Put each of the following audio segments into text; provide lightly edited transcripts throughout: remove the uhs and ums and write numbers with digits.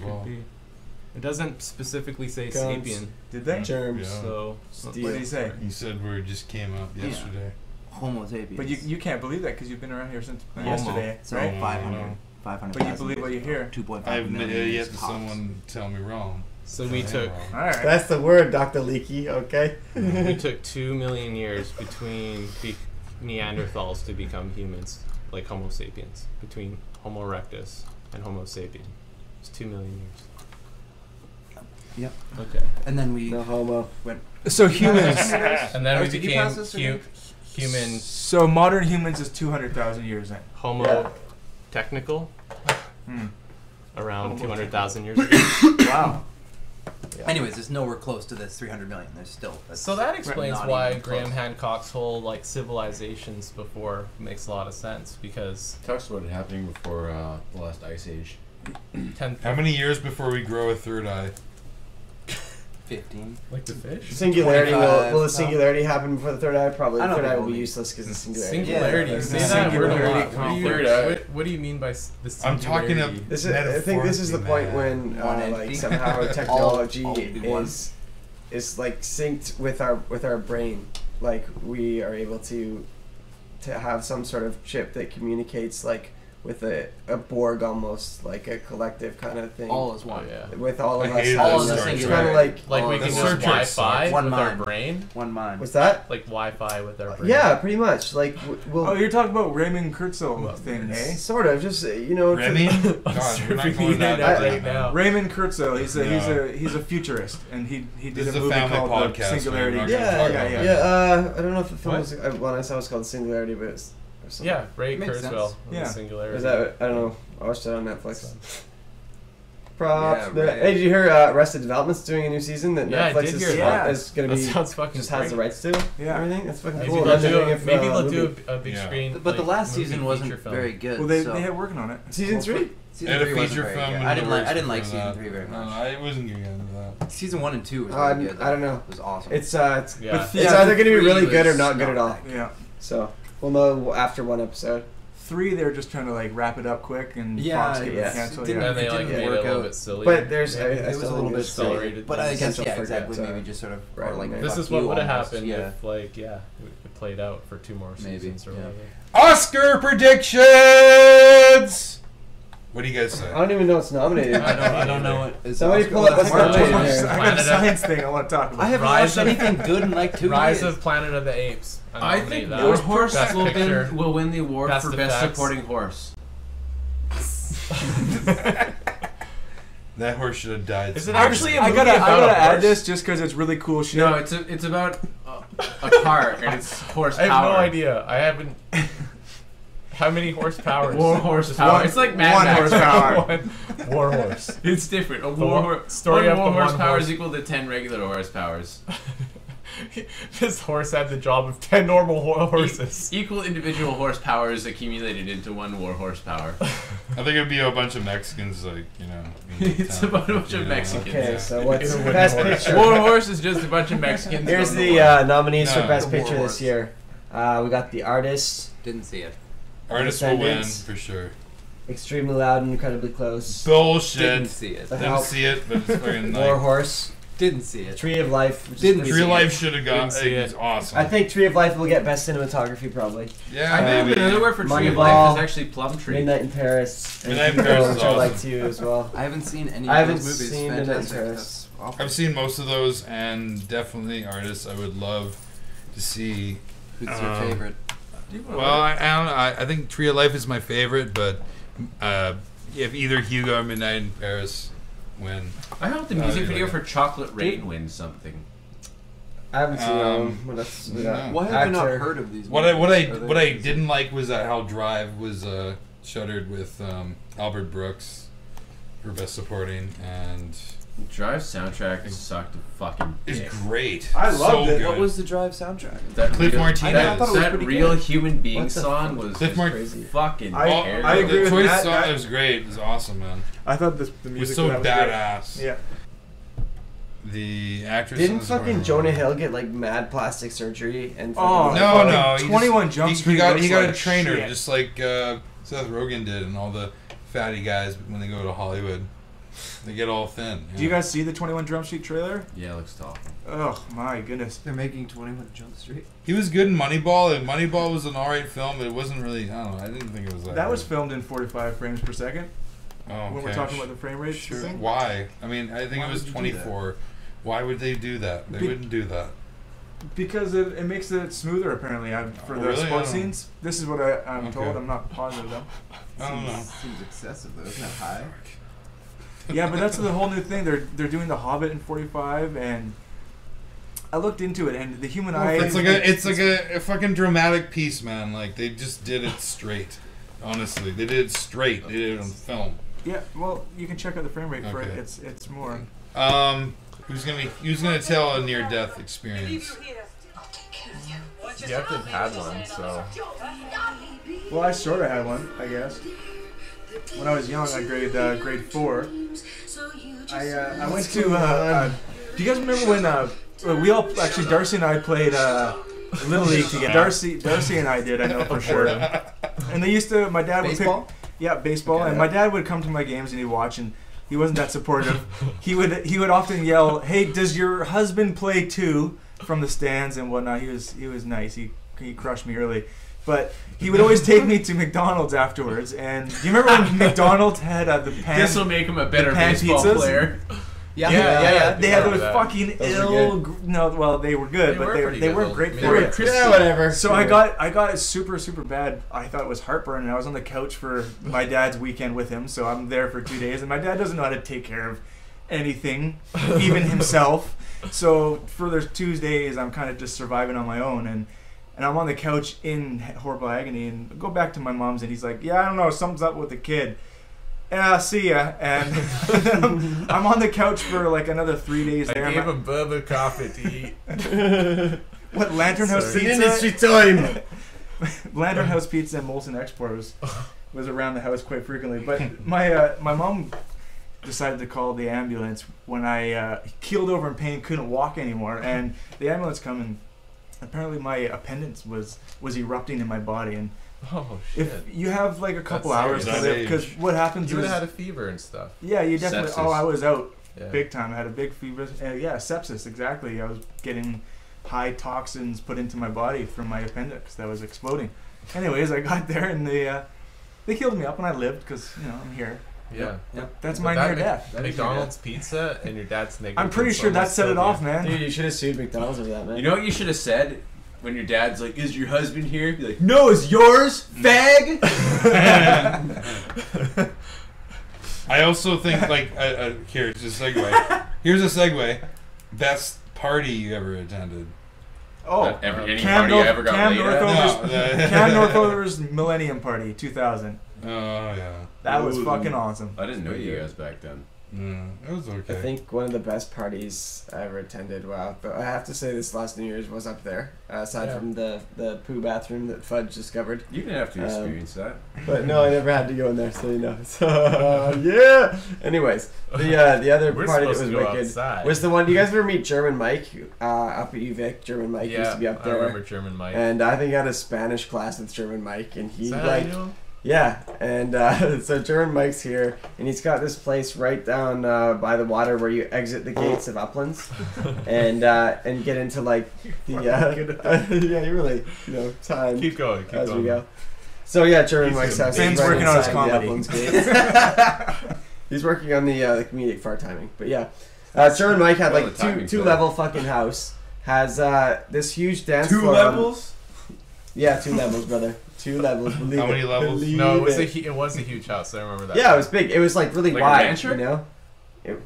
well. Could be. It doesn't specifically say sapien. Did they? Germs. Yeah. So What did he say? He said we just came up yesterday. Homo sapiens. But you can't believe that because you've been around here since Homo. yesterday, So right? 500. But you believe what you hear. 2.5 I've million yet to tops. someone tell me wrong. So we took All right. That's the word, Dr. Leaky, okay? we took 2 million years between Neanderthals to become humans, like Homo sapiens, between Homo erectus and Homo sapien. It's 2 million years. Yep. Okay. And then we No homo. went. So humans. And then we Did you became pass this again? human So modern humans is 200,000 years in. Homo Yeah. technical Hmm. around 200,000 years ago. Wow. Anyways, there's nowhere close to this 300 million. There's still. So that explains not why even close. Graham Hancock's whole like civilizations before makes a lot of sense because Talks about it happening before the last ice age. 10 How many years before we grow a third eye? 15. like the fish. Singularity 25. will the singularity happen before the third eye? Probably. I The don't third eye think will be we'll useless because it's singularity. Singularity. Yeah. Say that word a lot. Singularity What do you- conflict. What do you mean by the I'm talking singularity? of This is, I think this is the point when One like entity. somehow technology All be one. is like synced with our brain. Like we are able to have some sort of chip that communicates like with a Borg almost, like a collective kind of thing. All is Oh one. yeah. With all of I us. hated All that in the Star It's singular. kind of like Like Oh, we the can Star use Trek Wi-Fi sucks. One with our mind. brain. One mind. what's that? Like Wi-Fi with our brain. Yeah, pretty much. Like we'll Oh, you're talking about Raymond Kurtzel thing, eh? sort of just you know. Remy? to- God, we're not surfing going the that internet deep, right man. now. Raymond Kurtzel. He's a futurist, and he This did is a a movie family called podcast, Singularity. man. We're not yeah, gonna yeah, talk yeah. about I don't know if the film What? was one I saw was called Singularity, but it's or something. Yeah, Ray Makes Kurzweil. sense. Yeah. Yeah. Singularity. Is that I don't know. I watched it on Netflix. Props. Yeah, right. Hey, did you hear Arrested Development's doing a new season that Yeah, I Netflix did is, hear that. is going to That be sounds fucking just has the great. rights to? Yeah. Everything. That's fucking Maybe cool. they'll And they're do doing it for maybe a they'll movie. do a big Yeah. screen. But the like, last movie season wasn't feature film. very good. Well, they so had working on it. Season 3? Season Had a 3 wasn't feature very film. good. in I the didn't like. works I didn't like before season that. 3 very No, much. I wasn't getting into that. Season 1 and 2 was I really good. don't know. It was awesome. It's Yeah. it's Yeah, either going to be really three good or was not good at all. that good. Yeah. So we'll know after one episode. 3, they were just trying to like wrap it up quick, and Yeah, Fox gave it yeah. a cancel. Didn't- Yeah. And they It like didn't made it a work little out. bit silly. But there's Maybe I it was still a little think bit it's accelerated. But I guess Potential yeah, for exactly. good, Maybe just sort of right, or like maybe. This a is what few would have almost, happened yeah. if like it played out for 2 more Maybe, seasons or yeah. whatever. Oscar predictions. What do you guys say? I don't even know what's nominated. I don't know what is Somebody Oscar- pull up what's March- nominated March- here. I got a Planet of- science thing I want to talk about. I haven't Rise watched of- anything good in like 2 Rise years. of Planet of the Apes. I think Nominate War that. Horse Best picture. will win the award Best for Best effects. Supporting Horse. That horse should have died. Is it sometime. actually a I movie gotta about a add horse? this just because it's really cool shit. No, it's about a car and it's horsepower. I have no idea. I haven't. How many horsepower? War horsepower. It's like Mad one Max. horsepower. One war horse. It's different. A The war, war- story one of war the one horsepower horse. is equal to 10 regular horsepowers. This horse had the job of 10 normal horses. Equal individual horsepowers accumulated into 1 war horsepower. I think it'd be a bunch of Mexicans, like, you know. in It's town, about a bunch of you know. Mexicans. Okay, so what's It's a wooden best horse. picture? War horse is just a bunch of Mexicans. Here's on the horse. nominees for No. best The War picture Horse. this year. We got The Artist, Didn't see it. Artists will win, Descendants. for sure. Extremely Loud and Incredibly Close, Bullshit. Didn't see it. The Didn't Help, see it, but it's fucking War like. Horse, Didn't see it. Tree of Life. Which is Didn't pretty Tree of see Life it. should have got. Didn't see It's it. awesome. I think Tree of Life will get best cinematography probably. Yeah, I think maybe. another word for Tree of Moneyball, Life is actually Plum Tree. Midnight in Paris, and Midnight in Hugo, Paris is which I like awesome. too as well. I haven't seen any I of haven't those movies. seen Midnight in Fantastic. Paris. That's awful. I've seen most of those, and definitely artists I would love to see. Who's your favorite? Well, I don't know. I think Tree of Life is my favorite, but if either Hugo or Midnight in Paris win. I hope the music video for Chocolate Rain wins something. I haven't seen Um, what else we got? no. Why have I not Actor. heard of these? What I movies? didn't like was that how Drive was shuttered with Albert Brooks for best supporting, and Drive soundtrack sucked a fucking it's dick. great. I loved so it. Good. What was the Drive soundtrack? That Cliff real, Martinez. That, I thought it was that pretty real good. human being What the song fuck? was Cliff just Mar- Crazy. fucking I terrible. agree with the Toy that. song That- was great. It was awesome, man. I thought the It music was so for that badass. great. Yeah. The actress Didn't was fucking horrible. Jonah Hill get like mad plastic surgery and Oh, fucking, No, like, no. he just- 21 Jump he Street got looks a like trainer, shit. just like Seth Rogen did, and all the fatty guys when they go to Hollywood. They get all thin. Do you guys see the 21 Drum Street trailer? Yeah, it looks tough. Oh my goodness. They're making 21 Jump Street. He was good in Moneyball, and Moneyball was an alright film, but it wasn't really. I don't know. I didn't think it was That was good. filmed in 45 frames per second. Oh, When we're okay. talking about the frame rate. Sure. Why? I mean, I think Why it was would you do 24. Why would they do that? They wouldn't do that. Because it makes it smoother, apparently, for Oh, the really? sports I don't- scenes. This is what I'm Okay. told. I'm not positive, though. I don't know. Seems excessive though. Isn't that high? Yeah, but that's the whole new thing. They're doing The Hobbit in 45, and I looked into it, and the human eye. It's like a fucking dramatic piece, man. Like they just did it straight. Honestly, they did it straight. They did it on film. Yeah, well, you can check out the frame rate for it. Okay. It's more. Who's gonna tell a near-death experience? You have to have had one, so. Well, I sort of had one, I guess. When I was young, I grade 4. I went to. Do you guys remember when we all actually Darcy and I played Little League together? Darcy and I did. I know for sure. And they used to. My dad would Baseball? pick. Yeah, baseball. Okay, and yeah. my dad would come to my games and he'd watch, and he wasn't that supportive. He would often yell, "Hey, does your husband play too?" from the stands and whatnot. He was nice. He crushed me early. But he would always take me to McDonald's afterwards. And do you remember when McDonald's had the pan? This will make him a better pan baseball pizzas? player. Yeah. They had those that. fucking Those were ill. No, well, they were good, They but were pretty they good, weren't though. great I mean, for they were it. crispy. Yeah, whatever. So I got it super bad. I thought it was heartburn, and I was on the couch for my dad's weekend with him. So I'm there for 2 days, and my dad doesn't know how to take care of anything, even himself. So for those 2 days, I'm kind of just surviving on my own, and I'm on the couch in horrible agony. And I go back to my mom's, and he's like, "Yeah, I don't know, something's up with the kid." Yeah, see ya. And then I'm on the couch for like another 3 days I there. gave him Bubba coffee to eat. What, Lantern House Sorry. Pizza? time. Lantern House Pizza and Molson Export was around the house quite frequently. But my mom decided to call the ambulance when I keeled over in pain, couldn't walk anymore, and the ambulance come, and apparently my appendix was erupting in my body. And Oh shit! if you have like a couple That's hours to serious. live, because what happens You would is have had a fever and stuff. yeah, you definitely. Sepsis. Oh, I was out Yeah. big time. I had a big fever. Yeah, sepsis. Exactly. I was getting high toxins put into my body from my appendix that was exploding. Anyways, I got there and they healed me up and I lived because I'm here. Yeah. That's But my that near death. McDonald's pizza and your dad's negative. I'm pretty sure that set it off, man. Dude, you should have sued McDonald's over that, man. You know what you should have said when your dad's like, "Is your husband here?" Be like, "No, it's yours, fag." I also think here's a segue. Here's a segue. Best party you ever attended? Oh, Any Cam party I ever got Cam laid at? Northover's, No, Cam Northover's Millennium Party 2000. Oh yeah. That was Ooh. fucking awesome. I didn't know you guys back then. No, it was okay. I think one of the best parties I ever attended. Wow, but I have to say this last New Year's was up there. Aside Yeah. from the poo bathroom that Fudge discovered. You didn't have to experience that. But no, I never had to go in there, so you know. So yeah. Anyways, the other We're party that supposed was to go wicked outside. was the one. Do you guys ever meet German Mike up at UVic? German Mike used to be up I there. remember German Mike. And I think I had a Spanish class with German Mike, and he Is that how like you know him? yeah, and so German Mike's here, and he's got this place right down by the water where you exit the gates of Uplands, and get into like the yeah, you really time Keep going. Keep as going. we go. So yeah, German He's Mike's good. house. Ben's is right working on his inside the comedy. Uplands gates. He's working on the comedic far timing, but yeah, German Mike had Well, like the timing's two better. level fucking house. Has this huge dance Two floor. levels. Yeah, 2 levels, brother. 2 levels. Believe How many it. levels? Believe No, it was it. a huge house. I remember that. Yeah, it was big. It was like really Like a wide. rancher? You know.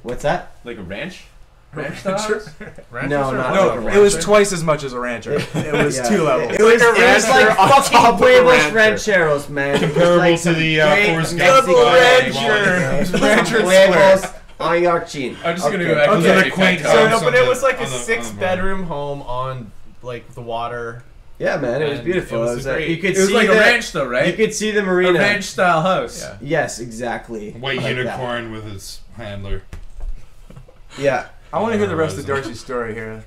What's that? Like a ranch. Ranch style house? Ranchers No, are not like No, a it rancher. was twice as much as a rancher. It was Yeah. 2 levels. It was, like a it was rancher like on top fucking of a huevos rancher. rancheros, man. It was Comparable like to some the great Forrest Gump Mexican rancher. Rancher huevos on your chin. I'm just gonna Okay. go back Okay. to Okay. the Quaint So, house no, but it was like on a the- 6-bedroom home on like the water. Yeah, man, it was And beautiful. it was like, great. you could It was see like the, a ranch though, right? You could see the A marina. ranch style house. Yeah. Yes, exactly. White Like that. unicorn with its handler. Yeah. I want to hear the rest of Darcy's story here.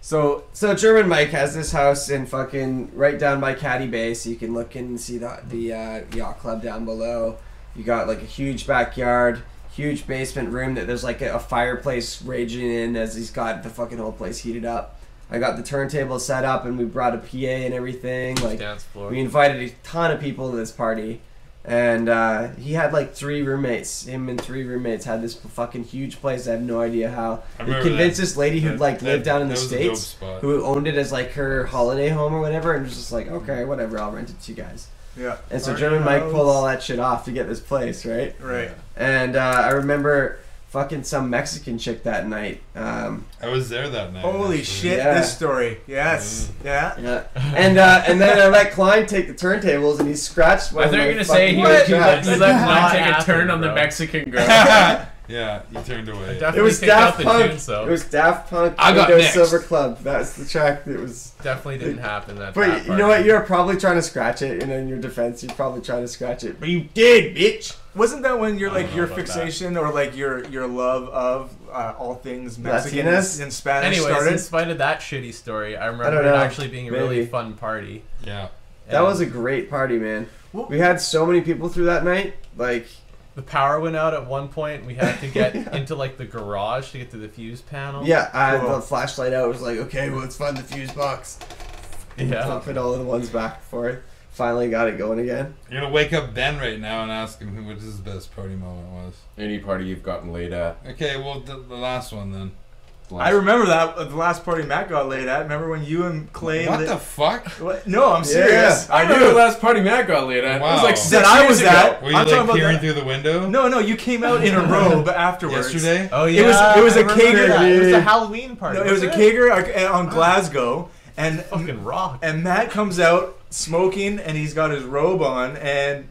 So, So German Mike has this house in fucking right down by Caddy Bay, so you can look in and see the yacht club down below. You got like a huge backyard, huge basement room that there's like a fireplace raging in as he's got the fucking whole place heated up. I got the turntable set up and we brought a PA and everything. Like Dance floor. we invited a ton of people to this party. And he had like 3 roommates. Him and 3 roommates had this fucking huge place. I have no idea how. He convinced this lady who like lived down in the States, who owned it as like her holiday home or whatever, and was just like, okay, whatever, I'll rent it to you guys. Yeah. And so German Mike pulled all that shit off to get this place, right? Right. And I remember fucking some Mexican chick that night. I was there that night. Holy actually. shit! Yeah. This story. Yes. Yeah. Yeah. And then I let Klein take the turntables, and he scratched one I of thought you my were gonna say he fucking let tracks. Klein take a turn on the Mexican girl. Yeah, you turned away. It was Definitely Daft the Punk. tunes, though. It was Daft Punk. I got Windows next. Silver Club. That's the track that was. Definitely didn't happen. That. But you know what? You're probably trying to scratch it, and in your defense, you're probably trying to scratch it. But you did, bitch. Wasn't that when you're I like don't your know about fixation or like your love of all things Mexican Latinas? and Spanish Anyways, in started? spite of that shitty story, I don't remember it know. actually being a really Maybe. fun party. Yeah. That was a great party, man. Well- We had so many people through that night. Like, The power went out at one point. We had to get into like the garage to get to the fuse panel. yeah, I had Cool. the flashlight out. Was like, okay, well, let's find the fuse box. Yeah. Put all of the ones back before it finally got it going again. You're gonna wake up Ben right now and ask him what his best party moment was. Any party you've gotten laid at. Okay, well the last one then. I remember that the last party Matt got laid at. Remember when you and Clay? What the fuck? What? No, I'm serious. I remember the last party Matt got laid at. It was Wow. like 6 That I was years ago. at. Were you I'm talking like about peering that. through the window? No, you came out in a robe afterwards. Yesterday? Oh It yeah. was a I remember kegger. that. It was a Halloween party. No, it was a wasn't kegger on Glasgow, and Fucking rock. and Matt comes out smoking, and he's got his robe on, and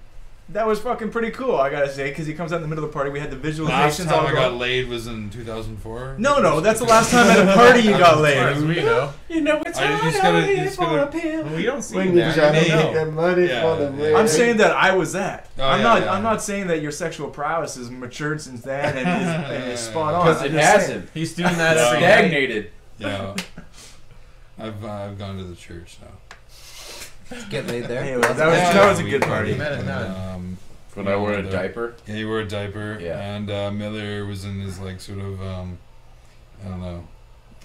that was fucking pretty cool, I gotta say, because he comes out in the middle of the party. We had the Last visualizations time all I got going. laid was in 2004. No, that's the last time at a party you got As far as laid. we know. You know it's I just gotta. We don't see when you that. try to Maybe. make that money Yeah, for the yeah. man. I'm saying that I was that. Oh, I'm yeah, not. yeah. I'm not saying that your sexual prowess has matured since then and is spot on. Because I'm it just saying. hasn't. He's doing that every day. Stagnated. Yeah. I've gone to the church now. Get laid there. Anyway, that was Yeah, that was a we good party. Met at nine. When I wore a diaper. Yeah, he wore a diaper. Yeah. And Miller was in his like sort of I don't know,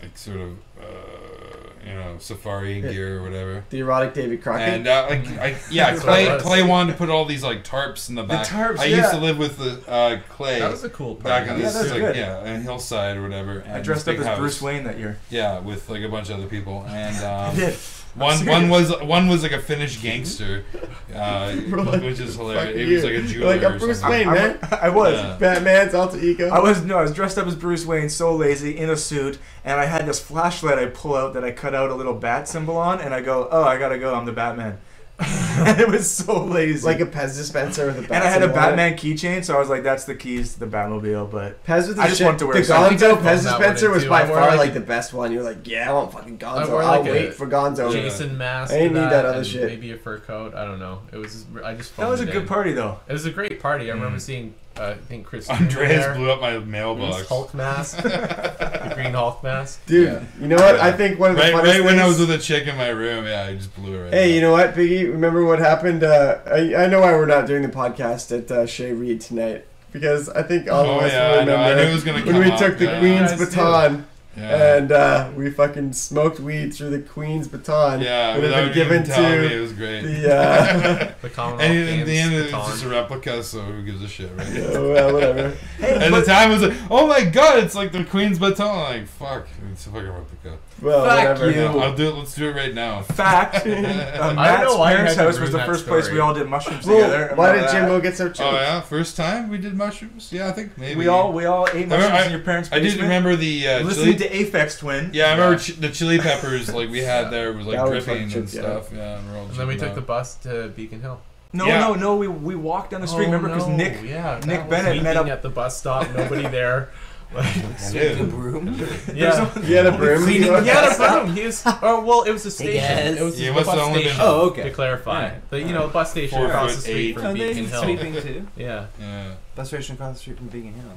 like sort of safari gear or whatever. The erotic David Crockett. And That's what Clay it was. Clay wanted to put all these like tarps in the back. tarps, I yeah. used to live with the Clay That was a cool back party. on Yeah, this that's good. in Hillside or whatever. I and dressed this up big as house. Bruce Wayne that year. Yeah, with like a bunch of other people, and I did. one was like a Finnish gangster, which is hilarious. It was like a jeweler. like a or Bruce something. Wayne, man. I was. Yeah. Batman's alter ego. I was dressed up as Bruce Wayne, so lazy, in a suit, and I had this flashlight I pull out that I cut out a little bat symbol on, and I go, oh, I gotta go, I'm the Batman. And it was so lazy. like a Pez dispenser with a bat and I had a symbol on it. Batman keychain, so I was like, that's the keys to the Batmobile, but Pez with the I just shit. want to wear the something. Gonzo I think I Pez found that dispenser one was too. by I wore far like like a- the best one. You're like, yeah, I want fucking I Gonzo. wore I'll like a wait for Gonzo. Jason mask. I didn't to need that other and shit. Maybe a fur coat. I don't know. It was. I just. that was a phoned it good in. party, though. It was a great party. I remember Mm. seeing. I think Chris. Andreas blew up my His mailbox. Hulk mask. The green Hulk mask. Dude, Yeah. you know what? I think one of the Right, funnest right when I was things- with a chick in my room, yeah, I just blew her right. Hey, you know what, Biggie? Remember what happened? I know why we're not doing the podcast at Shea Reed tonight. Because I think all Oh, of us yeah, will I know. remember I knew it was gonna when come we up, took the yeah. Queen's You guys baton Yeah. and we fucking smoked weed through the Queen's baton. Yeah, Would have without been given even telling me, to it was great. the. The Commonwealth And in Games the end, it's baton. just a replica, so who gives a shit, right? Oh, well, whatever. At the time, it was like, oh my god, it's like the Queen's baton. I'm like, fuck, it's a fucking replica. Well, Fuck whatever. you. Yeah, I'll do it. Let's do it right now. Fact, Matt's know why you parents' had to house was ruin the that first place story. we all did mushrooms Well, together. why Remember did that? Jimbo get so choked? Oh yeah, first time we did mushrooms. Yeah, I think maybe We all ate mushrooms I- in your parents' I basement. did remember the Listening chili. to Aphex Twin. Yeah, I remember the chili peppers like we had there was like That was dripping fucking and chipped, stuff. Yeah, and we're all And then we chipping took the out. bus to Beacon Hill. No, we walked down the street. Remember, because Nick Nick Bennett met up. at the bus stop. Nobody there. I did. The broom. Yeah. He had a broom. He you know? had a broom. He was, well, it was a station. guys. It was You the must bus have only station. been- Oh, okay. To clarify, the bus station 4'8". across the street from Oh, they Beacon Hill. sweeping too. Yeah, Yeah, Bus station across the street from Beacon Hill.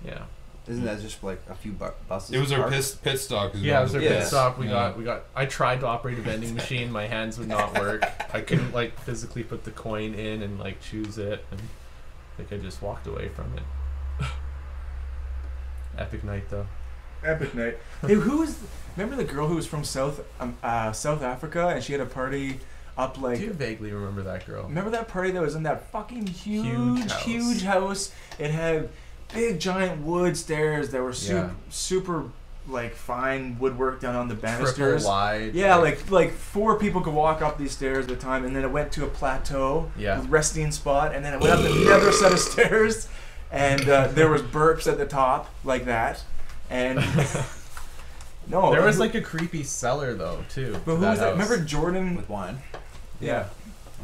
yeah, Isn't that just like a few buses? it was our parked? pit stop. yeah. It was our Yeah. pit stop. We Yeah. got. I tried to operate a vending machine. My hands would not work. I couldn't like physically put the coin in and like choose it. And I think I just walked away from it. Epic night though. Epic night. Hey, who was? Remember the girl who was from South Africa, and she had a party up I like. do vaguely remember that girl. Remember that party that was in that fucking Huge huge house? It had big giant wood stairs that were super like fine woodwork done on the banisters. Triple wide. Yeah, like 4 people could walk up these stairs at a time, and then it went to a plateau with resting spot, and then it went up another set of stairs, and there was burps at the top like that, and no, There was like a creepy cellar though too. But who was that? Remember Jordan with wine. Yeah,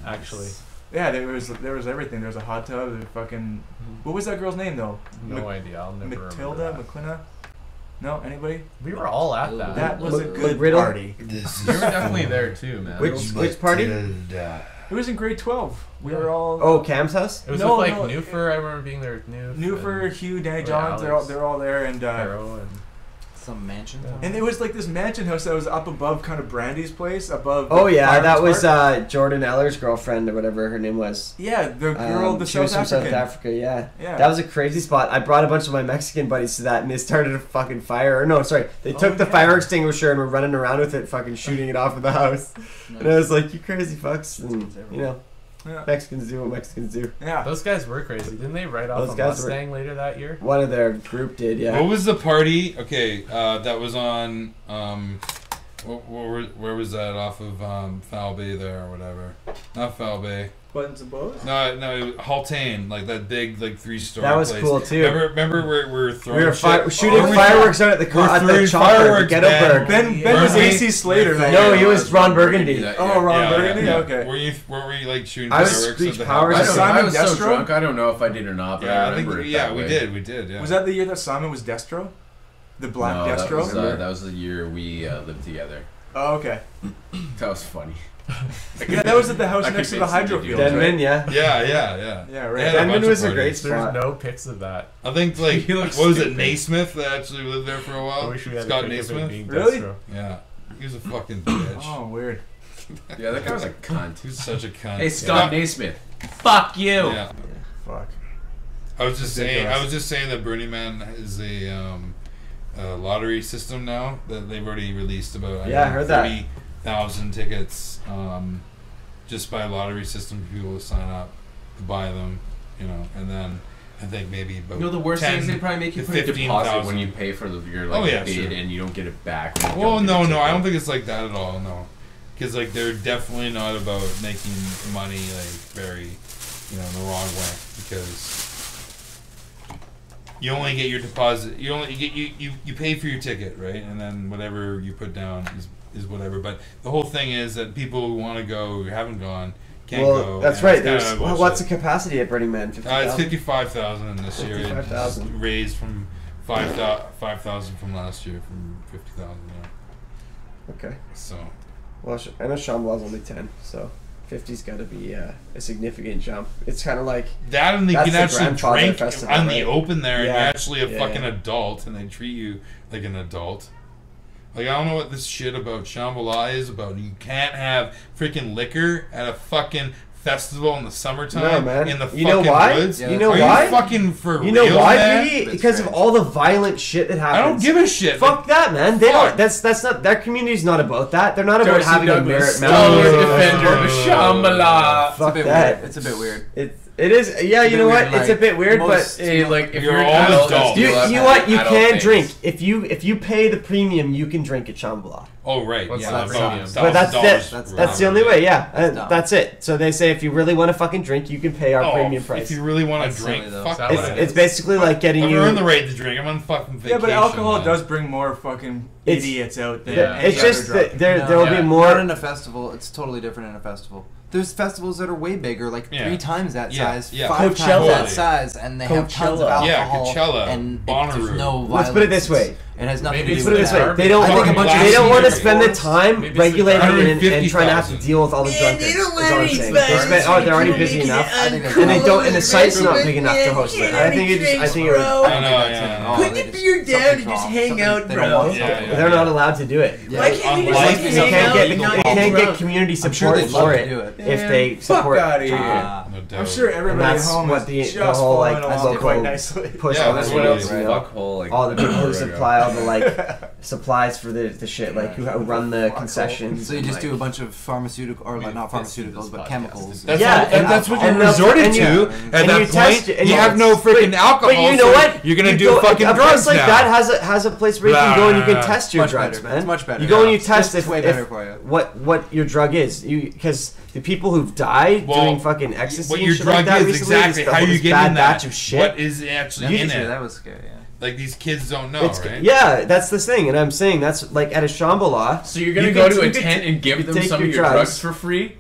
Actually, yeah. There was everything. There was a hot tub. There was fucking. What was that girl's name though? no idea. I'll never Matilda, remember that. McClinna. No, anybody? We were all at that. That was a good Riddle? party. You were definitely there too, man. Which party? It was in grade 12. We were all. Oh, Cam's house? It was No, with like no, Newfer. I remember being there with Newfer, Hugh, Danny Yeah, Johns, Alex. they're all there, and Arrow and Some mansion. it was like this mansion house that was up above kind of Brandy's place, above. Oh, the yeah, that Fireman's was Park. Jordan Eller's girlfriend or whatever her name was. Yeah, the girl, the she South was from African. South Africa, yeah. Yeah. That was a crazy spot. I brought a bunch of my Mexican buddies to that, and they started a fucking fire. Or no, sorry, they took the fire extinguisher and were running around with it, fucking shooting it off of the house. And I was like, you crazy fucks. And, you know, Mexicans do what Mexicans do. Yeah. those guys were crazy. Didn't they write off Those a guys were- Mustang later that year? One of their group did, yeah. What was the party? Okay, that was on. Where was that off of Foul Bay there or whatever? Not Foul Bay. Buttons and bows? No, it was Haltane, like that big, like 3-story. That was place. cool, too. Remember we're throwing. We were shit? shooting Oh, fireworks out at the We're at the throwing chopper, the fireworks, Ghettoberg. Ben Yeah. was Burgundy. AC Slater. That No, year. he was Ron Burgundy. Oh, Ron Burgundy? Yeah. Okay. Weren't we like shooting I was fireworks Screech at the Powers. house? Was Simon I was so Destro? drunk. I don't know if I did or not, but Yeah, I I think remember it that we way. did. Yeah. Was that the year that Simon was Destro? The Black No, Destro? that was the year we lived together. Oh, okay. That was funny. Yeah, that was at the house I next to the convinced hydro him to field. do it. Denman, yeah. Yeah. Yeah, right. They had a Denman bunch of was a great parties. spot. There's no pics of that. I think like He what looks was it, stupid. Naismith that actually lived there for a I while? wish we had Scott a pic of it Naismith. being Really? Destro. Yeah, he was a fucking bitch. Oh, weird. Yeah, that guy was a cunt. He was such a cunt. Hey, Scott Naismith. Fuck you. Yeah. Fuck. I was just Ridiculous. saying that Burning Man is a lottery system now that they've already released about. Yeah, I heard that. 30,000 tickets just by lottery system for people to sign up to buy them, you know, and then I think maybe about You know, the worst 10 thing is they probably make you to put a deposit 15,000. when you pay for your Oh, yeah, bid sure. and you don't get it back. when you Well, don't get no, a I ticket. don't think it's like that at all. No, because like they're definitely not about making money like very, you know, in the wrong way. Because you only get your deposit. You only get you pay for your ticket, right? And then whatever you put down is whatever. But the whole thing is that people who want to go who haven't gone can't Well, go. that's and right. it's kinda There's bullshit. what's the capacity at Burning Man? It's 50,000? 55,000 this year. It 55,000. just raised from 5,000 from last year, from 50,000. Yeah. Okay. So. Well, I know Shambhala's only 10, so 50's got to be a significant jump. It's kind of like That, and they That's can the actually grandfather drink festival, on right? the open there, and Yeah. you're actually a Yeah, fucking yeah. adult, and they treat you like an adult. Like, I don't know what this shit about Shambhala is about. You can't have freaking liquor at a fucking festival in the summertime. No, man. In the You know fucking why? woods. Yeah, you know Are why? you fucking for You know real, why, man? Biggie? That's Because of crazy. all the violent shit that happens. I don't give a shit. Fuck that, man. They Fuck. don't. That's not. Their community's not about that. They're not about Darcy having Douglas, a merit stalwart mountain. defender of Shambhala. It's a Fuck bit that. weird. It's a bit weird. It is. Yeah, It's a you know bit what? weird, It's a like, bit weird, most- but Hey, like if You're you're an all adult, adults. you that's know what? You adult can things. drink if you pay the premium. You can drink at Shambhala. Oh, right. What's yeah, that about premium? But that's $1,000 That's the only way. Yeah, dumb. that's it. So they say if you really want to fucking drink, you can pay our premium price. If you really want That's to drink, silly, though. fuck Is that that. what it It's basically like getting I've you. earned the right to drink. I'm on fucking vacation. Yeah, but alcohol man. does bring more fucking It's- idiots out than Yeah. any It's just other drug. that there No. will Yeah. be Not more. in a festival. It's totally different in a festival. There's festivals that are way bigger, like Yeah. 3 times that Yeah, size, yeah. 5 Coachella. times that size, and they have tons of Coachella. Yeah, alcohol. Coachella, and Bonnaroo. there's no violence. Let's put it this way. It has nothing Maybe to Let's do put it with this way. that. They don't. I think a bunch of They don't want to seniors- spend the time Maybe regulating and trying to 150,000. have to deal with all the drunkards. they don't is let all I'm any saying. violence They're already busy enough, I think that's and they cool. don't. And the site's not big enough to host it. I think it's. I think it would. I know, I think that's yeah. it. Oh, Put they your just- beer down something's and just wrong. hang Something- out, they bro. don't want Yeah, something. yeah. They're not allowed to do it. Yeah. Why can't we On just life, hang They can't out get and not they get can't get drunk? community I'm sure support they'd for love it to do it. if they Fuck support. outta here. Ah. No doubt. I'm sure And everybody at that's home what is the just whole like following along local quite nicely. push Yeah, on that's the what it news, is, you know? Fuckhole, like, All the people who right supply all the like supplies for the shit, like who run the Fuck concessions. So you and, just like, do a bunch of pharmaceutical, or like not pharmaceuticals, but chemicals. That's Yeah, what, and that's what and you they'll- resorted and you- to. At and that you test point, it, and you you- have no freaking alcohol. But you know so what? You're gonna You do go- fucking a drugs place like now. that has a place where you can go and you can test your Much drugs, better. man. It's much better. You go and you It's test just if, way if better for you. what your drug is. Because the people who've died Well, doing fucking ecstasy what and your shit drug like that is recently, exactly this how you this get bad in that. batch of shit. What is actually in it? That was scary. Yeah. Like these kids don't know, It's, right? yeah, that's the thing, and I'm saying that's like at a Shambhala. So you're gonna You go can- to a you can tent and give you them take some your of your drugs. drugs for free?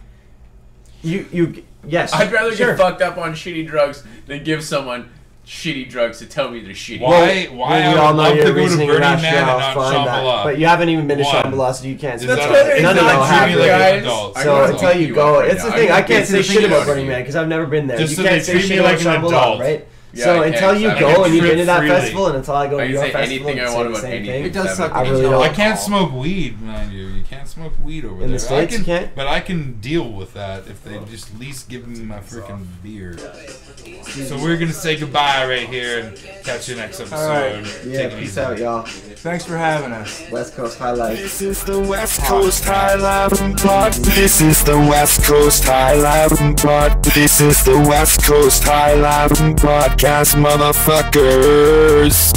Yes. I'd rather sure. get fucked up on shitty drugs than give someone shitty drugs to tell me they're shitty. Why? Well, Why? we I all would know love your to go to reasoning Burning and Man and rationale, not fine that. Shambhala. But you haven't even been to One. Shambhala, so you can't. Is say that- that. it's None of not y'all have treating me been. like an adult. I So wanna until fuck you you go, up right it's the now. thing. I I'm can't say getting shit about out Burning of Man here. because I've never been there. Just You so can't they say treat shit me about like an Shambhala, adult. right? Yeah, So I until can. you I go can and you've trip been to that freely. festival, and until I go I to can your say festival anything and I say want the about same anything. thing. It does except suck for I really alcohol. don't. I can't smoke weed, mind you. You can't smoke weed over In there. the States, I can, you can't? But I can deal with that if they just at least give me my freaking beer. So we're gonna say goodbye right here and catch you next episode. All right. Yeah, Take it peace easy. out, y'all. Thanks for having us. West Coast High Life. This is the West Coast High Life Pod. This is the West Coast High Life Pod. This is the West Coast High Life Podcast, motherfuckers.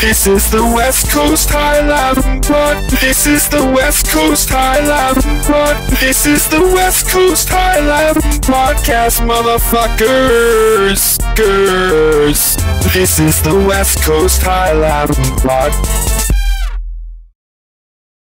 This is the West Coast High Life Pod. This is the West Coast High Life Pod. This is the West Coast High Life Podcast, motherfuckers. This is the West Coast High Life Pod.